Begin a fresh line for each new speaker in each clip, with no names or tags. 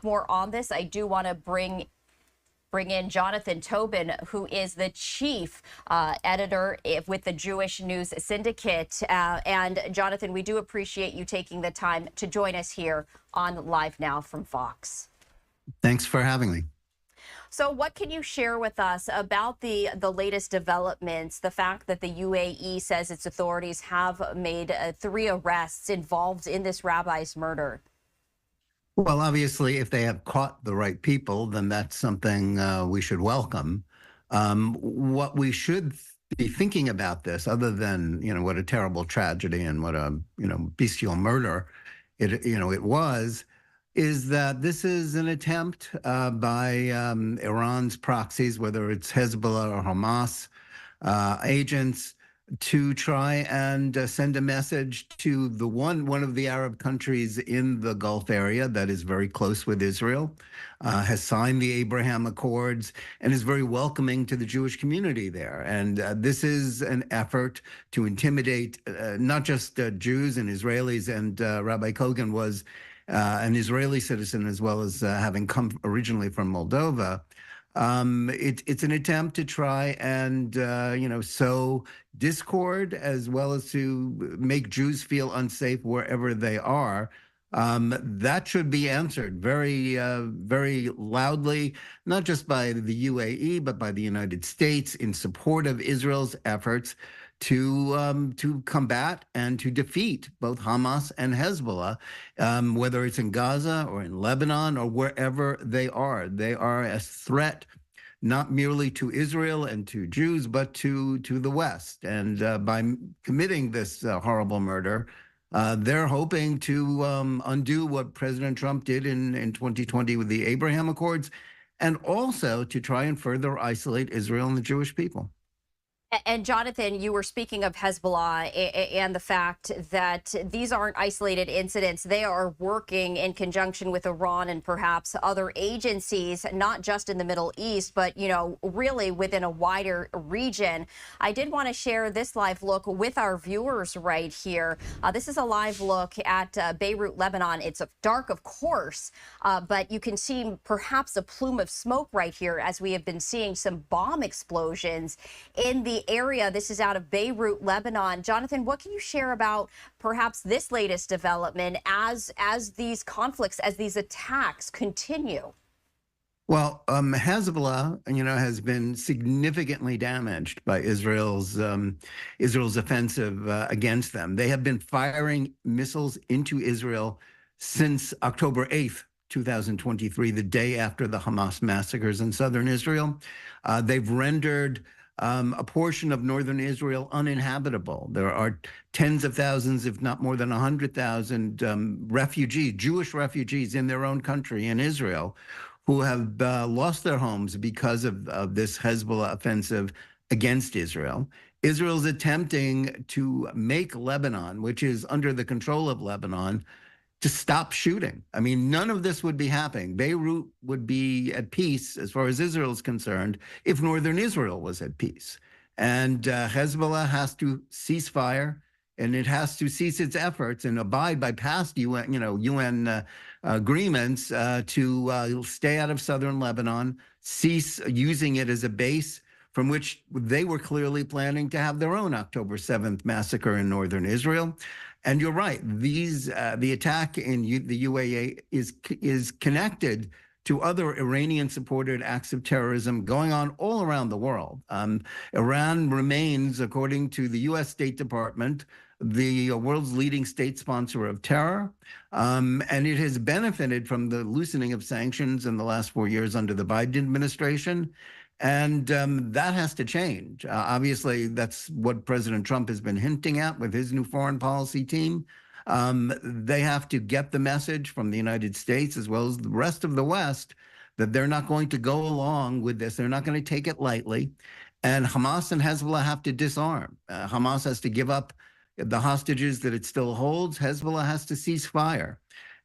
more on this, I do want to bring in Jonathan Tobin, who is the chief editor with the Jewish News Syndicate. And Jonathan, we do appreciate you taking the time to join us here on Live Now from Fox.
Thanks for having me.
So what can you share with us about the latest developments, the fact that the UAE says its authorities have made 3 arrests involved in this rabbi's murder?
Well, obviously, if they have caught the right people, then that's something we should welcome. What we should be thinking about this, other than, what a terrible tragedy and what a, bestial murder it was, is that this is an attempt by Iran's proxies, whether it's Hezbollah or Hamas agents, to try and send a message to the one of the Arab countries in the Gulf area that is very close with Israel, has signed the Abraham Accords, and is very welcoming to the Jewish community there. And this is an effort to intimidate not just Jews and Israelis, and Rabbi Kogan was an Israeli citizen, as well as having come originally from Moldova. It's an attempt to try and, sow discord, as well as to make Jews feel unsafe wherever they are. That should be answered very, very loudly, not just by the UAE, but by the United States in support of Israel's efforts to combat and to defeat both Hamas and Hezbollah, whether it's in Gaza or in Lebanon or wherever they are. They are a threat not merely to Israel and to Jews, but to the West. And by committing this horrible murder, they're hoping to undo what President Trump did in 2020 with the Abraham Accords, and also to try and further isolate Israel and the Jewish people.
And Jonathan, you were speaking of Hezbollah and the fact that these aren't isolated incidents. They are working in conjunction with Iran and perhaps other agencies, not just in the Middle East, but, really within a wider region. I did want to share this live look with our viewers right here. This is a live look at Beirut, Lebanon. It's dark, of course, but you can see perhaps a plume of smoke right here, as we have been seeing some bomb explosions in the area. This is out of Beirut, Lebanon. Jonathan, what can you share about perhaps this latest development as these conflicts, as these attacks continue?
Well, Hezbollah, has been significantly damaged by Israel's offensive against them. They have been firing missiles into Israel since October 8th, 2023, the day after the Hamas massacres in southern Israel. They've rendered a portion of northern Israel uninhabitable. There are tens of thousands, if not more than 100,000 refugees, Jewish refugees in their own country, in Israel, who have lost their homes because of this Hezbollah offensive against Israel. Israel's attempting to make Lebanon, which is under the control of Lebanon, to stop shooting. I mean, none of this would be happening. Beirut would be at peace, as far as Israel is concerned, if northern Israel was at peace. And Hezbollah has to cease fire, and it has to cease its efforts and abide by past UN agreements to stay out of southern Lebanon, cease using it as a base from which they were clearly planning to have their own October 7th massacre in northern Israel. And you're right, the attack in the UAE is connected to other Iranian-supported acts of terrorism going on all around the world. Iran remains, according to the U.S. State Department, the world's leading state sponsor of terror, and it has benefited from the loosening of sanctions in the last 4 years under the Biden administration. And that has to change. Obviously, that's what President Trump has been hinting at with his new foreign policy team. They have to get the message from the United States, as well as the rest of the West, that they're not going to go along with this. They're not going to take it lightly. And Hamas and Hezbollah have to disarm. Hamas has to give up the hostages that it still holds. Hezbollah has to cease fire.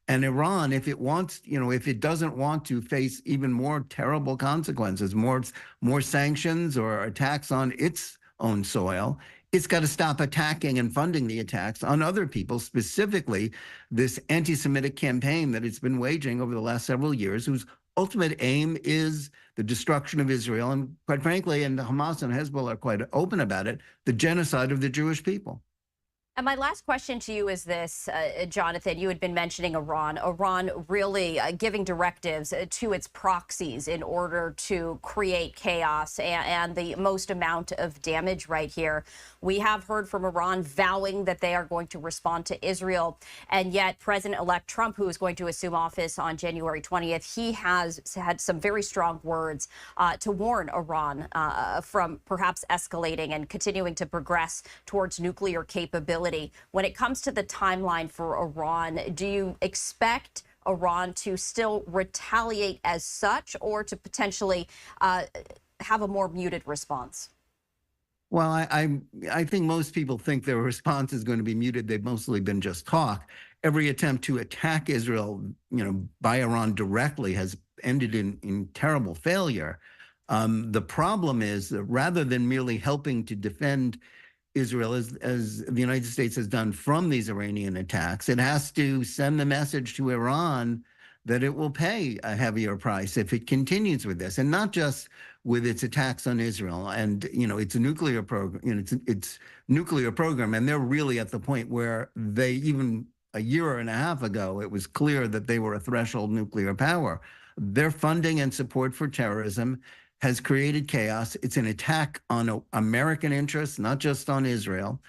And Iran, if it wants, if it doesn't want to face even more terrible consequences, more sanctions or attacks on its own soil, It's got to stop attacking and funding the attacks on other people, specifically this anti-Semitic campaign that it's been waging over the last several years, whose ultimate aim is the destruction of Israel. And quite frankly, and Hamas and Hezbollah are quite open about it, the genocide of the Jewish people.
And my last question to you is this, Jonathan, you had been mentioning Iran really giving directives to its proxies in order to create chaos and the most amount of damage right here. We have heard from Iran vowing that they are going to respond to Israel. And yet President-elect Trump, who is going to assume office on January 20th, he has had some very strong words to warn Iran from perhaps escalating and continuing to progress towards nuclear capability. When it comes to the timeline for Iran, do you expect Iran to still retaliate as such, or to potentially have a more muted response?
Well, I think most people think their response is going to be muted. They've mostly been just talk. Every attempt to attack Israel, by Iran directly has ended in terrible failure. The problem is that rather than merely helping to defend Israel, as the United States has done from these Iranian attacks, it has to send the message to Iran that it will pay a heavier price if it continues with this, and not just with its attacks on Israel and its nuclear program, its nuclear program. And they're really at the point where they, even a year and a half ago, it was clear that they were a threshold nuclear power. Their funding and support for terrorism has created chaos. It's an attack on American interests, not just on Israel.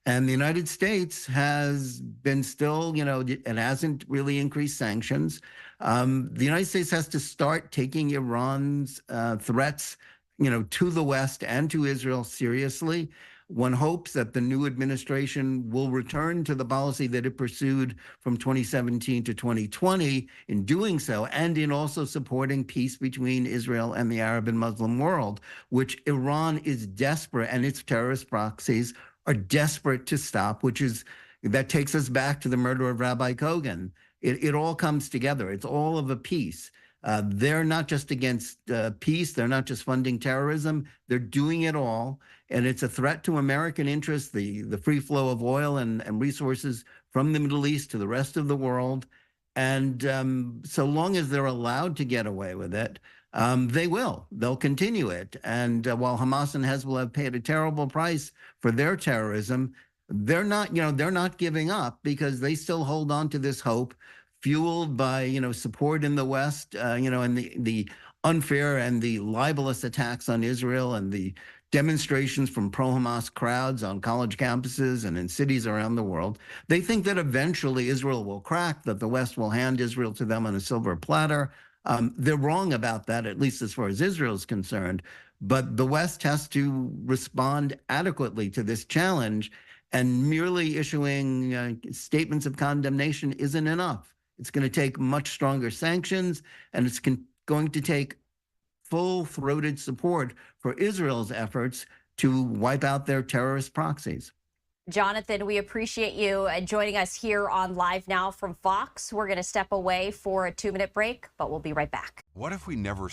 And the United States has been still, it hasn't really increased sanctions. The United States has to start taking Iran's threats, to the West and to Israel seriously. One hopes that the new administration will return to the policy that it pursued from 2017 to 2020 in doing so, and in also supporting peace between Israel and the Arab and Muslim world, which Iran is desperate, and its terrorist proxies are desperate to stop, that takes us back to the murder of Rabbi Kogan. It all comes together. It's all of a piece. They're not just against peace. They're not just funding terrorism. They're doing it all. And it's a threat to American interests, the free flow of oil and resources from the Middle East to the rest of the world. And so long as they're allowed to get away with it, they will. They'll continue it. And while Hamas and Hezbollah have paid a terrible price for their terrorism, they're not giving up, because they still hold on to this hope, fueled by, support in the West, and the unfair and the libelous attacks on Israel and the demonstrations from pro-Hamas crowds on college campuses and in cities around the world. They think that eventually Israel will crack, that the West will hand Israel to them on a silver platter. They're wrong about that, at least as far as Israel is concerned. But the West has to respond adequately to this challenge, and merely issuing statements of condemnation isn't enough. It's going to take much stronger sanctions, and it's going to take full-throated support for Israel's efforts to wipe out their terrorist proxies.
Jonathan, we appreciate you joining us here on Live Now from Fox. We're going to step away for a 2-minute break, but we'll be right back.
What if we never